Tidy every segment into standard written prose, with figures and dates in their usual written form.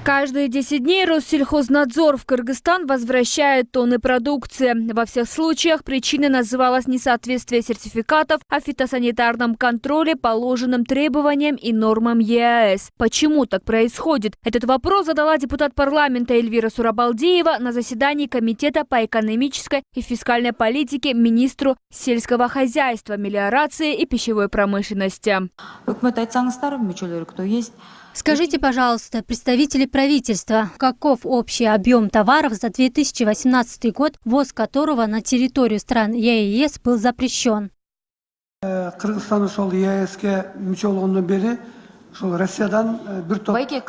Каждые 10 дней Россельхознадзор в Кыргызстан возвращает тонны продукции. Во всех случаях причиной называлось несоответствие сертификатов о фитосанитарном контроле положенным требованиям и нормам ЕАЭС. Почему так происходит? Этот вопрос задала депутат парламента Эльвира Сурабалдиева на заседании Комитета по экономической и фискальной политике министру сельского хозяйства, мелиорации и пищевой промышленности. Кто есть? Скажите, пожалуйста, представители правительства, каков общий объем товаров за 2018 год, ввоз которого на территорию стран ЕАЭС был запрещен?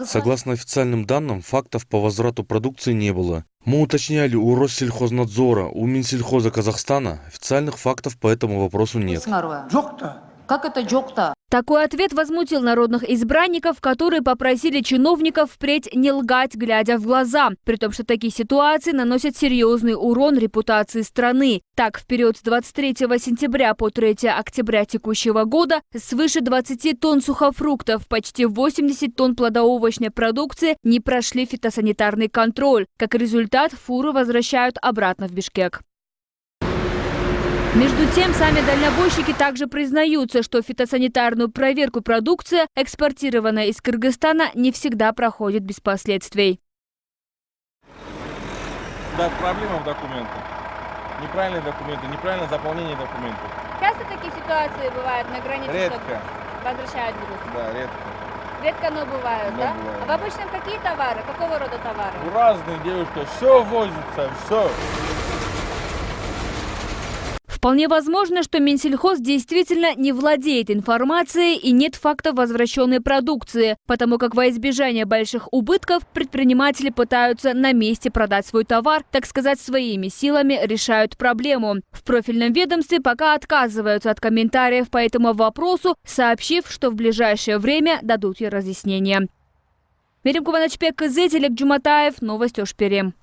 Согласно официальным данным, фактов по возврату продукции не было. Мы уточняли у Россельхознадзора, у Минсельхоза Казахстана. Официальных фактов по этому вопросу нет. Как это джокта? Такой ответ возмутил народных избранников, которые попросили чиновников впредь не лгать, глядя в глаза, при том, что такие ситуации наносят серьезный урон репутации страны. Так, в период с 23 сентября по 3 октября текущего года свыше 20 тонн сухофруктов, почти 80 тонн плодоовощной продукции не прошли фитосанитарный контроль. Как результат, фуры возвращают обратно в Бишкек. Между тем, сами дальнобойщики также признаются, что фитосанитарную проверку продукции, экспортированная из Кыргызстана, не всегда проходит без последствий. Да, проблема в документах. Неправильные документы, неправильное заполнение документов. Часто такие ситуации бывают на границе? Редко. Возвращают груз? Да, редко. Редко, но бывают, Но да? бывает. А в обычном какие товары? Какого рода товары? Разные, девушка, все возится, все. Вполне возможно, что Минсельхоз действительно не владеет информацией и нет фактов возвращенной продукции, потому как во избежание больших убытков предприниматели пытаются на месте продать свой товар, так сказать, своими силами решают проблему. В профильном ведомстве пока отказываются от комментариев по этому вопросу, сообщив, что в ближайшее время дадут ей разъяснение. Мерим Куванычбек, Кызет, Элек Джуматаев, Новости Ошперем.